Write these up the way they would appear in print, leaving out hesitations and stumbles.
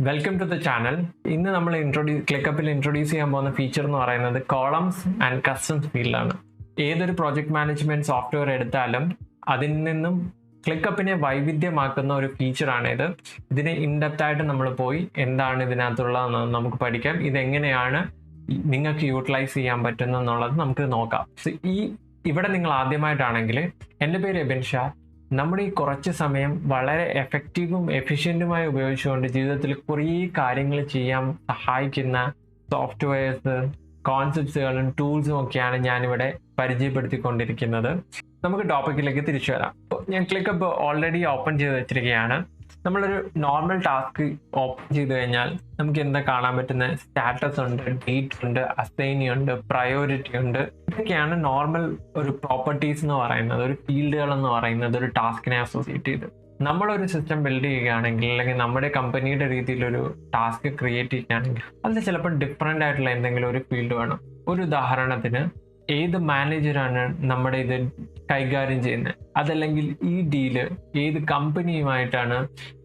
Welcome to the channel. ഇന്ന് നമ്മൾ ക്ലിക്കപ്പിൽ introduce ചെയ്യാൻ പോകുന്ന ഫീച്ചർ എന്ന് പറയുന്നത് കോളംസ് ആൻഡ് കസ്റ്റംസ് ഫീൽഡാണ്. ഏതൊരു പ്രോജക്റ്റ് മാനേജ്മെന്റ് സോഫ്റ്റ്വെയർ എടുത്താലും അതിൽ നിന്നും ക്ലിക്കപ്പിനെ വൈവിധ്യമാക്കുന്ന ഒരു ഫീച്ചറാണിത്. ഇതിനെ ഇൻഡെപ്ത് ആയിട്ട് നമ്മൾ പോയി എന്താണ് ഇതിനകത്തുള്ളതെന്ന് നമുക്ക് പഠിക്കാം. ഇതെങ്ങനെയാണ് നിങ്ങൾക്ക് യൂട്ടിലൈസ് ചെയ്യാൻ പറ്റുന്നത് എന്നുള്ളത് നമുക്ക് നോക്കാം. ഇവിടെ നിങ്ങൾ ആദ്യമായിട്ടാണെങ്കിൽ, എൻ്റെ പേര് എബിൻ ഷാ. നമ്മുടെ ഈ കുറച്ച് സമയം വളരെ എഫക്റ്റീവും എഫിഷ്യൻറ്റുമായി ഉപയോഗിച്ചുകൊണ്ട് ജീവിതത്തിൽ കുറേ കാര്യങ്ങൾ ചെയ്യാൻ സഹായിക്കുന്ന സോഫ്റ്റ്വെയർസ്, കോൺസെപ്റ്റ്സുകളും ടൂൾസും ഒക്കെയാണ് ഞാനിവിടെ പരിചയപ്പെടുത്തിക്കൊണ്ടിരിക്കുന്നത്. നമുക്ക് ടോപ്പിക്കിലേക്ക് തിരിച്ചു വരാം. ഞാൻ ക്ലിക്കപ്പ് ഓൾറെഡി ഓപ്പൺ ചെയ്ത് വെച്ചിരിക്കുകയാണ്. നമ്മളൊരു നോർമൽ ടാസ്ക് ഓപ്പൺ ചെയ്ത് കഴിഞ്ഞാൽ നമുക്ക് എന്താ കാണാൻ പറ്റുന്നത്? സ്റ്റാറ്റസ് ഉണ്ട്, ഡേറ്റ് ഉണ്ട്, അസൈനി ഉണ്ട്, പ്രയോറിറ്റി ഉണ്ട്. ഇതൊക്കെയാണ് നോർമൽ ഒരു പ്രോപ്പർട്ടീസ് എന്ന് പറയുന്നത്, ഒരു ഫീൽഡുകൾ എന്ന് പറയുന്നത് ഒരു ടാസ്കിനെ അസോസിയേറ്റ് ചെയ്ത്. നമ്മളൊരു സിസ്റ്റം ബിൽഡ് ചെയ്യുകയാണെങ്കിൽ, അല്ലെങ്കിൽ നമ്മുടെ കമ്പനിയുടെ രീതിയിലൊരു ടാസ്ക് ക്രിയേറ്റ് ചെയ്യുകയാണെങ്കിൽ അതിൽ ചിലപ്പോൾ ഡിഫറെൻ്റ് ആയിട്ടുള്ള എന്തെങ്കിലും ഒരു ഫീൽഡ് വേണം. ഒരു ഉദാഹരണത്തിന്, ഏത് മാനേജറാണ് നമ്മുടെ ഇത് കൈകാര്യം ചെയ്യുന്നത്, അതല്ലെങ്കിൽ ഈ ഡീല് ഏത് കമ്പനിയുമായിട്ടാണ്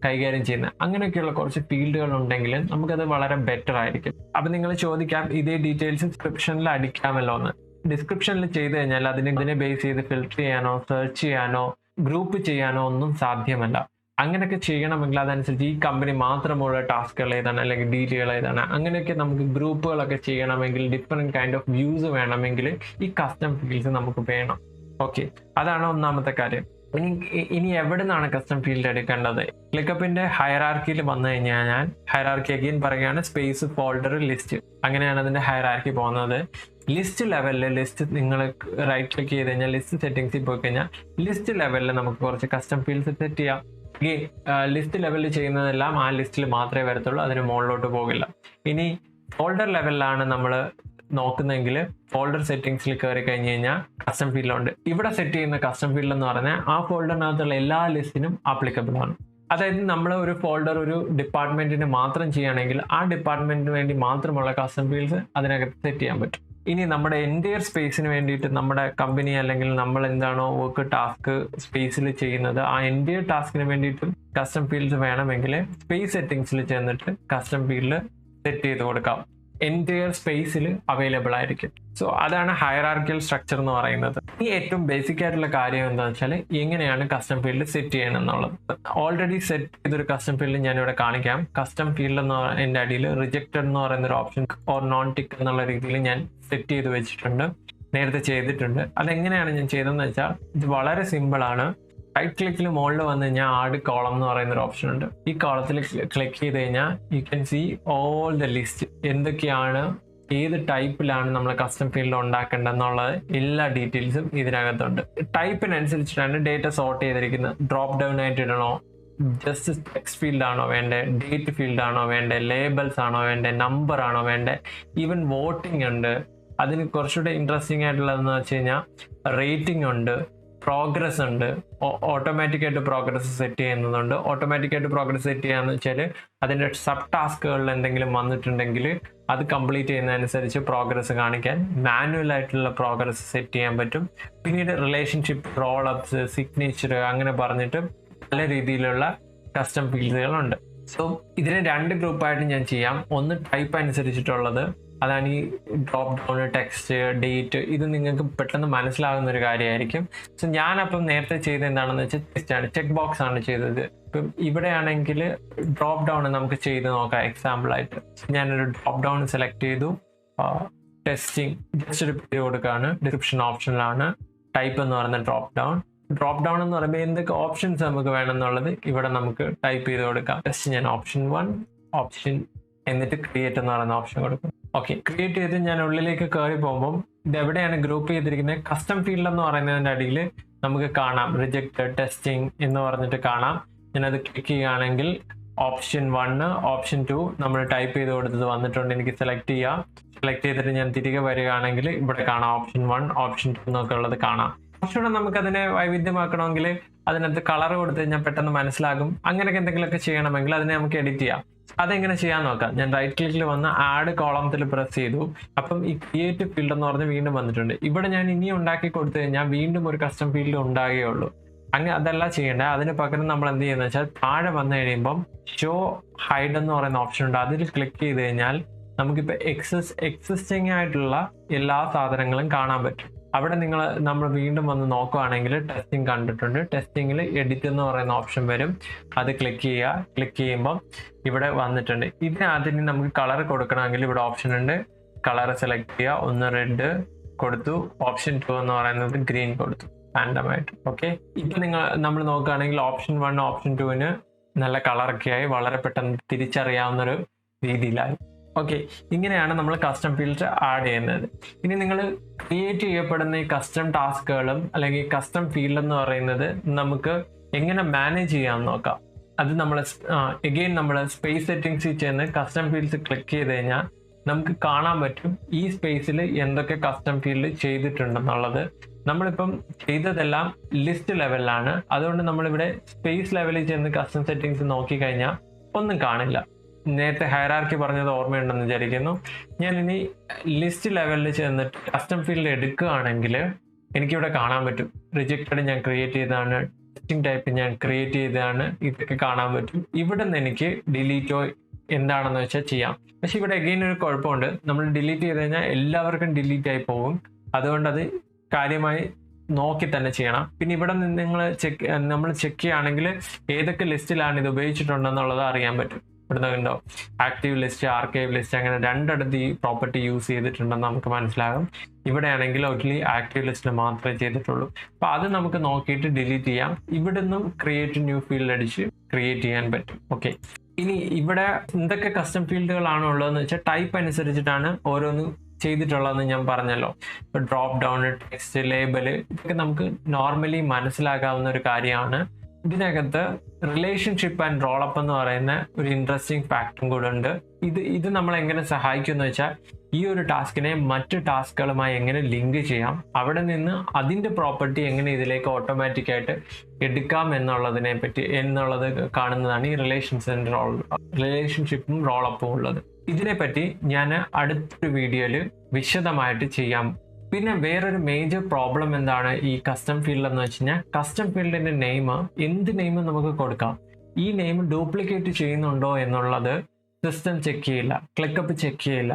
കൈകാര്യം ചെയ്യുന്നത്, അങ്ങനെയൊക്കെയുള്ള കുറച്ച് ഫീൽഡുകൾ ഉണ്ടെങ്കിൽ നമുക്കത് വളരെ ബെറ്റർ ആയിരിക്കും. അപ്പം നിങ്ങൾ ചോദിക്കാം, ഇതേ ഡീറ്റെയിൽസ് ഡിസ്ക്രിപ്ഷനിൽ അടിക്കാമല്ലോ എന്ന്. ഡിസ്ക്രിപ്ഷനിൽ ചെയ്ത് കഴിഞ്ഞാൽ ഇതിനെ ബേസ് ചെയ്ത് ഫിൽറ്റർ ചെയ്യാനോ സെർച്ച് ചെയ്യാനോ ഗ്രൂപ്പ് ചെയ്യാനോ ഒന്നും സാധ്യമല്ല. അങ്ങനെയൊക്കെ ചെയ്യണമെങ്കിൽ അതനുസരിച്ച് ഈ കമ്പനി മാത്രമുള്ള ടാസ്കുകൾ ഏതാണ്, അല്ലെങ്കിൽ ഡീലുകൾ ഏതാണ്, അങ്ങനെയൊക്കെ നമുക്ക് ഗ്രൂപ്പുകളൊക്കെ ചെയ്യണമെങ്കിൽ, ഡിഫറെൻറ്റ് കൈൻഡ് ഓഫ് വ്യൂസ് വേണമെങ്കിൽ ഈ കസ്റ്റം ഫീൽഡ്സ് നമുക്ക് വേണം. ഓക്കെ, അതാണ് ഒന്നാമത്തെ കാര്യം. ഇനി എവിടെ നിന്നാണ് കസ്റ്റം ഫീൽഡ് എടുക്കേണ്ടത്? ക്ലിക്കപ്പിന്റെ ഹയറാർക്കിയിൽ വന്നു കഴിഞ്ഞാൽ, ഞാൻ ഹയറാർക്കി അഗെയിൻ പറയുകയാണ്, സ്പേസ്, ഫോൾഡർ, ലിസ്റ്റ്, അങ്ങനെയാണ് അതിന്റെ ഹയറാർക്കി പോകുന്നത്. ലിസ്റ്റ് ലെവലിൽ നിങ്ങൾ റൈറ്റ് ക്ലിക്ക് ചെയ്ത് കഴിഞ്ഞാൽ ലിസ്റ്റ് സെറ്റിംഗ്സിൽ പോയി കഴിഞ്ഞാൽ ലിസ്റ്റ് ലെവലിൽ നമുക്ക് കുറച്ച് കസ്റ്റം ഫീൽഡ്സ് സെറ്റ് ചെയ്യാം. ലിസ്റ്റ് ലെവലിൽ ചെയ്യുന്നതെല്ലാം ആ ലിസ്റ്റിൽ മാത്രമേ വരത്തുള്ളൂ, അതിന് മുകളിലോട്ട് പോകില്ല. ഇനി ഫോൾഡർ ലെവലിലാണ് നമ്മൾ നോക്കുന്നെങ്കിൽ ഫോൾഡർ സെറ്റിംഗ്സിൽ കയറി കഴിഞ്ഞ് കഴിഞ്ഞാൽ കസ്റ്റം ഫീൽഡുണ്ട്. ഇവിടെ സെറ്റ് ചെയ്യുന്ന കസ്റ്റം ഫീൽഡ് എന്ന് പറഞ്ഞാൽ ആ ഫോൾഡറിനകത്തുള്ള എല്ലാ ലിസ്റ്റിനും ആപ്ലിക്കബിൾ ആണ്. അതായത് നമ്മൾ ഒരു ഫോൾഡർ ഒരു ഡിപ്പാർട്ട്മെന്റിന് മാത്രം ചെയ്യുകയാണെങ്കിൽ ആ ഡിപ്പാർട്ട്മെന്റിന് വേണ്ടി മാത്രമുള്ള കസ്റ്റം ഫീൽഡ്സ് അതിനകത്ത് സെറ്റ് ചെയ്യാൻ പറ്റും. ഇനി നമ്മുടെ എൻറ്റയർ സ്പേസിന് വേണ്ടിയിട്ട് നമ്മുടെ കമ്പനി അല്ലെങ്കിൽ നമ്മൾ എന്താണോ വർക്ക് ടാസ്ക് സ്പേസിൽ ചെയ്യുന്നത്, ആ എൻറ്റയർ ടാസ്കിന് വേണ്ടിയിട്ടും കസ്റ്റം ഫീൽഡ്സ് വേണമെങ്കിൽ സ്പേസ് സെറ്റിംഗ്സിൽ ചെന്നിട്ട് കസ്റ്റം ഫീൽഡ് സെറ്റ് ചെയ്ത് കൊടുക്കാം. എൻറ്റയർ സ്പേസിൽ അവൈലബിൾ ആയിരിക്കും. സോ അതാണ് ഹയറാർക്കിയൽ സ്ട്രക്ചർ എന്ന് പറയുന്നത്. ഈ ഏറ്റവും ബേസിക് ആയിട്ടുള്ള കാര്യം എന്താണെന്ന് വെച്ചാൽ, എങ്ങനെയാണ് കസ്റ്റം ഫീൽഡ് സെറ്റ് ചെയ്യണം എന്നുള്ളത്. ഓൾറെഡി സെറ്റ് ചെയ്തൊരു കസ്റ്റം ഫീൽഡ് ഞാനിവിടെ കാണിക്കാം. കസ്റ്റം ഫീൽഡ് എന്ന് എൻ്റെ അടിയിൽ റിജക്റ്റഡ് എന്ന് പറയുന്ന ഒരു ഓപ്ഷൻ ഓർ നോൺ ടിക്ക് എന്നുള്ള രീതിയിൽ ഞാൻ സെറ്റ് ചെയ്ത് വെച്ചിട്ടുണ്ട്, നേരത്തെ ചെയ്തിട്ടുണ്ട്. അതെങ്ങനെയാണ് ഞാൻ ചെയ്തതെന്ന് വെച്ചാൽ, ഇത് വളരെ സിമ്പിളാണ്. റൈറ്റ് ക്ലിക്കിൽ മുകളിൽ വന്നു കഴിഞ്ഞാൽ ആഡ് കോളം എന്ന് പറയുന്ന ഒരു ഓപ്ഷൻ ഉണ്ട്. ഈ കോളത്തിൽ ക്ലിക്ക് ചെയ്ത് കഴിഞ്ഞാൽ you can see all the list, എന്തൊക്കെയാണ് ഏത് ടൈപ്പിലാണ് നമ്മൾ കസ്റ്റം ഫീൽഡ് ഉണ്ടാക്കേണ്ടതെന്നുള്ളത് എല്ലാ ഡീറ്റെയിൽസും ഇതിനകത്തുണ്ട്. ടൈപ്പിനനുസരിച്ചിട്ടാണ് ഡേറ്റ സോർട്ട് ചെയ്തിരിക്കുന്നത്. ഡ്രോപ്പ് ഡൗൺ ആയിട്ട് ഇടണോ, ജസ്റ്റ് ടെക്സ്റ്റ് ഫീൽഡ് ആണോ വേണ്ടേ, ഡേറ്റ് ഫീൽഡ് ആണോ വേണ്ടേ, ലേബൽസ് ആണോ വേണ്ടേ, നമ്പർ ആണോ വേണ്ടേ, ഈവൻ വോട്ടിംഗ് ഉണ്ട്. അതിന് കുറച്ചുകൂടെ ഇൻട്രസ്റ്റിംഗ് ആയിട്ടുള്ളതെന്ന് വെച്ച് കഴിഞ്ഞാൽ റേറ്റിംഗ് ഉണ്ട്, പ്രോഗ്രസ് ഉണ്ട്. ഓട്ടോമാറ്റിക്കായിട്ട് പ്രോഗ്രസ് സെറ്റ് ചെയ്യുന്നതുണ്ട്. ഓട്ടോമാറ്റിക്കായിട്ട് പ്രോഗ്രസ് സെറ്റ് ചെയ്യാന്ന് വെച്ചാൽ അതിൻ്റെ സബ് ടാസ്കുകളിൽ എന്തെങ്കിലും വന്നിട്ടുണ്ടെങ്കിൽ അത് കംപ്ലീറ്റ് ചെയ്യുന്നതനുസരിച്ച് പ്രോഗ്രസ് കാണിക്കാൻ മാനുവൽ ആയിട്ടുള്ള പ്രോഗ്രസ് സെറ്റ് ചെയ്യാൻ പറ്റും. പിന്നീട് റിലേഷൻഷിപ്പ്, റോൾ അപ്സ്, സിഗ്നേച്ചർ, അങ്ങനെ പറഞ്ഞിട്ട് പല രീതിയിലുള്ള കസ്റ്റം ഫീൽഡുകളുണ്ട്. സോ ഇതിനെ രണ്ട് ഗ്രൂപ്പായിട്ട് ഞാൻ ചെയ്യാം. ഒന്ന് ടൈപ്പ് അനുസരിച്ചിട്ടുള്ളത്, അതാണ് ഈ ഡ്രോപ്പ് ഡൗൺ, ടെക്സ്റ്റ്, ഡേറ്റ്. ഇത് നിങ്ങൾക്ക് പെട്ടെന്ന് മനസ്സിലാകുന്ന ഒരു കാര്യമായിരിക്കും. സോ ഞാനപ്പം നേരത്തെ ചെയ്ത് എന്താണെന്ന് വെച്ചാൽ ചെക്ക് ബോക്സ് ആണ് ചെയ്തത്. ഇപ്പം ഇവിടെയാണെങ്കിൽ ഡ്രോപ്പ് ഡൗൺ നമുക്ക് ചെയ്ത് നോക്കാം. എക്സാമ്പിൾ ആയിട്ട് ഞാനൊരു ഡ്രോപ്പ് ഡൗൺ സെലക്ട് ചെയ്തു. ടെസ്റ്റിംഗ് ജസ്റ്റ് ഒരു പേര് കൊടുക്കുകയാണ്. ഡിസ്ക്രിപ്ഷൻ ഓപ്ഷനിലാണ് ടൈപ്പ് എന്ന് പറയുന്ന ഡ്രോപ്പ് ഡൗൺ. ഡ്രോപ്പ് ഡൗൺ എന്ന് പറയുമ്പോൾ എന്തൊക്കെ ഓപ്ഷൻസ് നമുക്ക് വേണമെന്നുള്ളത് ഇവിടെ നമുക്ക് ടൈപ്പ് ചെയ്ത് കൊടുക്കാം. ടെസ്റ്റ് ഞാൻ ഓപ്ഷൻ 1, ഓപ്ഷൻ, എന്നിട്ട് ക്രിയേറ്റ് എന്ന് പറയുന്ന ഓപ്ഷൻ കൊടുക്കും. ഓക്കെ, ക്രിയേറ്റ് ചെയ്ത് ഞാൻ ഉള്ളിലേക്ക് കയറി പോകുമ്പോൾ ഇത് എവിടെയാണ് ഗ്രൂപ്പ് ചെയ്തിരിക്കുന്നത്? കസ്റ്റം ഫീൽഡ് എന്ന് പറയുന്നതിൻ്റെ അടിയിൽ നമുക്ക് കാണാം റിജക്റ്റഡ്, ടെസ്റ്റിംഗ് എന്ന് പറഞ്ഞിട്ട് കാണാം. ഞാനത് ക്ലിക്ക് ചെയ്യുകയാണെങ്കിൽ ഓപ്ഷൻ 1, ഓപ്ഷൻ 2 നമ്മൾ ടൈപ്പ് ചെയ്ത് കൊടുത്തത് വന്നിട്ടുണ്ട്. എനിക്ക് സെലക്ട് ചെയ്യാം. സെലക്ട് ചെയ്തിട്ട് ഞാൻ തിരികെ വരികയാണെങ്കിൽ ഇവിടെ കാണാം ഓപ്ഷൻ 1, ഓപ്ഷൻ 2 എന്നൊക്കെ ഉള്ളത് കാണാം. കുറച്ചുകൂടെ നമുക്കതിനെ വൈവിധ്യമാക്കണമെങ്കിൽ അതിനകത്ത് കളർ കൊടുത്ത് കഴിഞ്ഞാൽ പെട്ടെന്ന് മനസ്സിലാകും. അങ്ങനെയൊക്കെ എന്തെങ്കിലുമൊക്കെ ചെയ്യണമെങ്കിൽ അതിനെ നമുക്ക് എഡിറ്റ് ചെയ്യാം. അതെങ്ങനെ ചെയ്യാൻ നോക്കാം. ഞാൻ റൈറ്റ് ക്ലിക്കിൽ വന്ന് ആഡ് കോളത്തിൽ പ്രസ് ചെയ്തു. അപ്പം ഈ ക്രിയേറ്റ് ഫീൽഡ് എന്ന് പറഞ്ഞ് വീണ്ടും വന്നിട്ടുണ്ട്. ഇവിടെ ഞാൻ ഇനി ഉണ്ടാക്കി കൊടുത്തു കഴിഞ്ഞാൽ വീണ്ടും ഒരു കസ്റ്റം ഫീൽഡ് ഉണ്ടാകുകയുള്ളൂ. അതല്ല ചെയ്യേണ്ടത്. അതിന് പകരം നമ്മൾ എന്ത് ചെയ്യുന്നത് വെച്ചാൽ താഴെ വന്നു കഴിയുമ്പം ഷോ ഹൈഡ് എന്ന് പറയുന്ന ഓപ്ഷൻ ഉണ്ട്. അതിൽ ക്ലിക്ക് ചെയ്ത് കഴിഞ്ഞാൽ നമുക്കിപ്പോൾ എക്സിസ്റ്റിംഗ് ആയിട്ടുള്ള എല്ലാ സാധനങ്ങളും കാണാൻ പറ്റും. അവിടെ നമ്മൾ വീണ്ടും വന്ന് നോക്കുകയാണെങ്കിൽ ടെസ്റ്റിംഗ് കണ്ടിട്ടുണ്ട്. ടെസ്റ്റിങ്ങിൽ എഡിറ്റ് എന്ന് പറയുന്ന ഓപ്ഷൻ വരും. അത് ക്ലിക്ക് ചെയ്യുക. ക്ലിക്ക് ചെയ്യുമ്പം ഇവിടെ വന്നിട്ടുണ്ട്. അതിന് നമുക്ക് കളർ കൊടുക്കണമെങ്കിൽ ഇവിടെ ഓപ്ഷൻ ഉണ്ട്. കളർ സെലക്ട് ചെയ്യുക. ഒന്ന് റെഡ് കൊടുത്തു. ഓപ്ഷൻ 2 എന്ന് പറയുന്നത് ഗ്രീൻ കൊടുത്തു റാൻഡമായിട്ട്. ഓക്കെ, ഇപ്പം നമ്മൾ നോക്കുകയാണെങ്കിൽ ഓപ്ഷൻ 1 ഓപ്ഷൻ 2ന് നല്ല കളറൊക്കെ ആയി, വളരെ പെട്ടെന്ന് തിരിച്ചറിയാവുന്നൊരു രീതിയിലായി. ഓക്കെ, ഇങ്ങനെയാണ് നമ്മൾ കസ്റ്റം ഫീൽഡ് ആഡ് ചെയ്യുന്നത്. ഇനി നിങ്ങൾ ക്രിയേറ്റ് ചെയ്യപ്പെടുന്ന ഈ കസ്റ്റം ടാസ്കുകളും അല്ലെങ്കിൽ കസ്റ്റം ഫീൽഡ് എന്ന് പറയുന്നത് നമുക്ക് എങ്ങനെ മാനേജ് ചെയ്യാമെന്ന് നോക്കാം. അത് നമ്മൾ നമ്മൾ സ്പേസ് സെറ്റിംഗ്സിൽ ചെന്ന് കസ്റ്റം ഫീൽഡ്സ് ക്ലിക്ക് ചെയ്ത് കഴിഞ്ഞാൽ നമുക്ക് കാണാൻ പറ്റും ഈ സ്പേസിൽ എന്തൊക്കെ കസ്റ്റം ഫീൽഡ് ചെയ്തിട്ടുണ്ടെന്നുള്ളത്. നമ്മളിപ്പം ചെയ്തതെല്ലാം ലിസ്റ്റ് ലെവലിലാണ്. അതുകൊണ്ട് നമ്മളിവിടെ സ്പേസ് ലെവലിൽ ചെന്ന് കസ്റ്റം സെറ്റിംഗ്സ് നോക്കിക്കഴിഞ്ഞാൽ ഒന്നും കാണില്ല. നേരത്തെ ഹൈറാർക്കി പറഞ്ഞത് ഓർമ്മയുണ്ടെന്ന് വിചാരിക്കുന്നു. ഞാൻ ഇനി ലിസ്റ്റ് ലെവലിൽ ചെന്നിട്ട് കസ്റ്റം ഫീൽഡ് എടുക്കുകയാണെങ്കിൽ എനിക്കിവിടെ കാണാൻ പറ്റും. റിജക്റ്റഡ് ഞാൻ ക്രിയേറ്റ് ചെയ്തതാണ്, ടെസ്റ്റിംഗ് ടൈപ്പ് ഞാൻ ക്രിയേറ്റ് ചെയ്തതാണ്, ഇതൊക്കെ കാണാൻ പറ്റും. ഇവിടെ നിന്ന് എനിക്ക് ഡിലീറ്റോ എന്താണെന്ന് വെച്ചാൽ ചെയ്യാം. പക്ഷെ ഇവിടെ അഗെയിൻ ഒരു കുഴപ്പമുണ്ട്. നമ്മൾ ഡിലീറ്റ് ചെയ്ത് കഴിഞ്ഞാൽ എല്ലാവർക്കും ഡിലീറ്റ് ആയി പോകും. അതുകൊണ്ട് അത് കാര്യമായി നോക്കി തന്നെ ചെയ്യണം. പിന്നെ ഇവിടെ നിന്ന് നമ്മൾ ചെക്ക് ചെയ്യുകയാണെങ്കിൽ ഏതൊക്കെ ലിസ്റ്റിലാണ് ഇത് ഉപയോഗിച്ചിട്ടുണ്ടെന്നുള്ളത് അറിയാൻ പറ്റും. ഇവിടുന്ന് കണ്ടോ, ആക്റ്റീവ് ലിസ്റ്റ്, ആർക്കൈവ് ലിസ്റ്റ്, അങ്ങനെ രണ്ടിടത്ത് ഈ പ്രോപ്പർട്ടി യൂസ് ചെയ്തിട്ടുണ്ടെന്ന് നമുക്ക് മനസ്സിലാകും. ഇവിടെയാണെങ്കിൽ ഒറ്റലി ആക്റ്റീവ് ലിസ്റ്റിൽ മാത്രമേ ചെയ്തിട്ടുള്ളൂ. അപ്പോൾ അത് നമുക്ക് നോക്കിയിട്ട് ഡിലീറ്റ് ചെയ്യാം. ഇവിടെ നിന്നും ക്രിയേറ്റ് ന്യൂ ഫീൽഡ് അടിച്ച് ക്രിയേറ്റ് ചെയ്യാൻ പറ്റും. ഓക്കെ, ഇനി ഇവിടെ എന്തൊക്കെ കസ്റ്റം ഫീൽഡുകളാണ് ഉള്ളതെന്ന് വെച്ചാൽ ടൈപ്പ് അനുസരിച്ചിട്ടാണ് ഓരോന്ന് ചെയ്തിട്ടുള്ളതെന്ന് ഞാൻ പറഞ്ഞല്ലോ. ഇപ്പോൾ ഡ്രോപ്പ് ഡൗൺ, ടെക്സ്റ്റ്, ലേബല്, ഇതൊക്കെ നമുക്ക് നോർമലി മനസ്സിലാക്കാവുന്ന ഒരു കാര്യമാണ്. ഇതിനകത്ത് റിലേഷൻഷിപ്പ് ആൻഡ് റോളപ്പ് എന്ന് പറയുന്ന ഒരു ഇൻട്രസ്റ്റിംഗ് ഫാക്ടറും കൂടെ ഉണ്ട്. ഇത് നമ്മൾ എങ്ങനെ സഹായിക്കുമെന്ന് വെച്ചാൽ ഈ ഒരു ടാസ്കിനെ മറ്റ് ടാസ്കുകളുമായി എങ്ങനെ ലിങ്ക് ചെയ്യാം, അവിടെ നിന്ന് അതിൻ്റെ പ്രോപ്പർട്ടി എങ്ങനെ ഇതിലേക്ക് ഓട്ടോമാറ്റിക്കായിട്ട് എടുക്കാം എന്നുള്ളത് കാണുന്നതാണ് ഈ റിലേഷൻഷിപ്പും റോളപ്പും ഉള്ളത്. ഇതിനെപ്പറ്റി ഞാൻ അടുത്തൊരു വീഡിയോയിൽ വിശദമായിട്ട് ചെയ്യാം. പിന്നെ വേറൊരു മേജർ പ്രോബ്ലം എന്താണ് ഈ കസ്റ്റം ഫീൽഡ് എന്ന് വെച്ച് കഴിഞ്ഞാൽ, കസ്റ്റം ഫീൽഡിന്റെ എന്ത് നെയിം നമുക്ക് കൊടുക്കാം. ഈ നെയിം ഡ്യൂപ്ലിക്കേറ്റ് ചെയ്യുന്നുണ്ടോ എന്നുള്ളത് സിസ്റ്റം ചെക്ക് ചെയ്യില്ല, ക്ലിക്കപ്പ് ചെക്ക് ചെയ്യില്ല.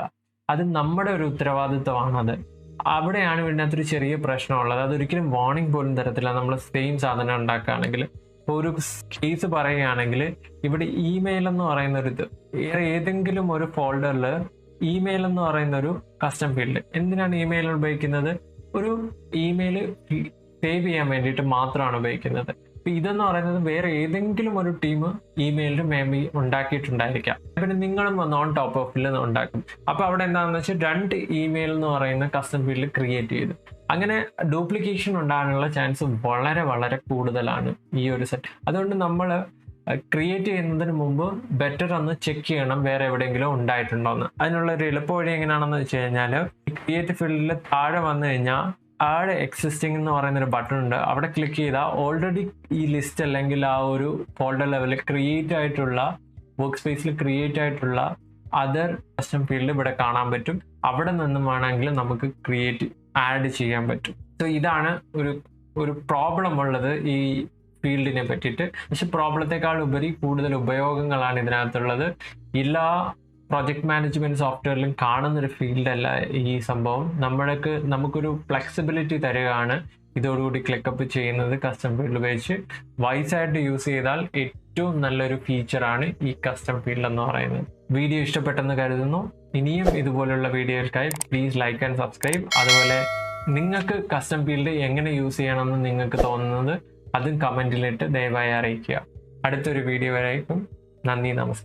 അത് നമ്മുടെ ഒരു ഉത്തരവാദിത്വമാണത്. അവിടെയാണ് ഇതിനകത്തൊരു ചെറിയ പ്രശ്നമുള്ളത്. അതൊരിക്കലും വാർണിംഗ് പോലും തരത്തില്ല. നമ്മൾ സെയിം സാധനം ഉണ്ടാക്കുകയാണെങ്കിൽ, ഇപ്പോൾ ഒരു കേസ് പറയുകയാണെങ്കിൽ ഇവിടെ ഇമെയിൽ എന്ന് പറയുന്ന ഏതെങ്കിലും ഒരു ഫോൾഡറിൽ ഇമെയിൽ എന്ന് പറയുന്ന ഒരു കസ്റ്റം ഫീൽഡ്. എന്തിനാണ് ഇമെയിൽ ഉപയോഗിക്കുന്നത്? ഒരു ഇമെയിൽ സേവ് ചെയ്യാൻ വേണ്ടിയിട്ട് മാത്രമാണ് ഉപയോഗിക്കുന്നത്. അപ്പൊ ഇതെന്ന് പറയുന്നത് വേറെ ഏതെങ്കിലും ഒരു ടീം ഇമെയിലിൽ മേബി ഉണ്ടാക്കിയിട്ടുണ്ടായിരിക്കാം. പിന്നെ നിങ്ങളും ഓൺ ടോപ്പ് ഓഫ് ഉണ്ടാക്കും. അപ്പൊ അവിടെ എന്താണെന്ന് വെച്ചാൽ 2 ഇമെയിൽ എന്ന് പറയുന്ന കസ്റ്റം ഫീൽഡ് ക്രിയേറ്റ് ചെയ്തു. അങ്ങനെ ഡ്യൂപ്ലിക്കേഷൻ ഉണ്ടാകാനുള്ള ചാൻസ് വളരെ വളരെ കൂടുതലാണ് ഈ ഒരു സെറ്റ്. അതുകൊണ്ട് നമ്മൾ ക്രിയേറ്റ് ചെയ്യുന്നതിന് മുമ്പ് ബെറ്റർ ഒന്ന് ചെക്ക് ചെയ്യണം വേറെ എവിടെയെങ്കിലും ഉണ്ടായിട്ടുണ്ടോയെന്ന്. അതിനുള്ള ഒരു എളുപ്പവഴി എങ്ങനെയാണെന്ന് വെച്ച് കഴിഞ്ഞാൽ, ക്രിയേറ്റ് ഫീൽഡിൽ താഴെ വന്നു കഴിഞ്ഞാൽ ആഡ് എക്സിസ്റ്റിംഗ് എന്ന് പറയുന്നൊരു ബട്ടൺ ഉണ്ട്. അവിടെ ക്ലിക്ക് ചെയ്താൽ ഓൾറെഡി ഈ ലിസ്റ്റ് അല്ലെങ്കിൽ ആ ഒരു ഫോൾഡർ ലെവലിൽ ക്രിയേറ്റ് ആയിട്ടുള്ള വർക്ക് സ്പേസിൽ ക്രിയേറ്റ് ആയിട്ടുള്ള അതർ കസ്റ്റം ഫീൽഡ് ഇവിടെ കാണാൻ പറ്റും. അവിടെ നിന്നും വേണമെങ്കിൽ നമുക്ക് ആഡ് ചെയ്യാൻ പറ്റും. സോ ഇതാണ് ഒരു പ്രോബ്ലം ഉള്ളത് ഈ ഫീൽഡിനെ പറ്റിയിട്ട്. പക്ഷെ പ്രോബ്ലത്തെക്കാൾ ഉപരി കൂടുതൽ ഉപയോഗങ്ങളാണ് ഇതിനകത്തുള്ളത്. എല്ലാ പ്രോജക്റ്റ് മാനേജ്മെന്റ് സോഫ്റ്റ്വെയറിലും കാണുന്നൊരു ഫീൽഡല്ല ഈ സംഭവം. നമുക്കൊരു ഫ്ലെക്സിബിലിറ്റി തരികയാണ് ഇതോടുകൂടി ക്ലിക്കപ്പ് ചെയ്യുന്നത് കസ്റ്റം ഫീൽഡ് ഉപയോഗിച്ച്. വൈസായിട്ട് യൂസ് ചെയ്താൽ ഏറ്റവും നല്ലൊരു ഫീച്ചറാണ് ഈ കസ്റ്റം ഫീൽഡ് എന്ന് പറയുന്നത്. വീഡിയോ ഇഷ്ടപ്പെട്ടെന്ന് കരുതുന്നു. ഇനിയും ഇതുപോലുള്ള വീഡിയോകൾക്കായി പ്ലീസ് ലൈക്ക് ആൻഡ് സബ്സ്ക്രൈബ്. അതുപോലെ നിങ്ങൾക്ക് കസ്റ്റം ഫീൽഡ് എങ്ങനെ യൂസ് ചെയ്യണമെന്ന് നിങ്ങൾക്ക് തോന്നുന്നത് അതും കമൻറ്റിലിട്ട് ദയവായി അറിയിക്കുക. അടുത്തൊരു വീഡിയോ വരേക്കും നന്ദി, നമസ്കാരം.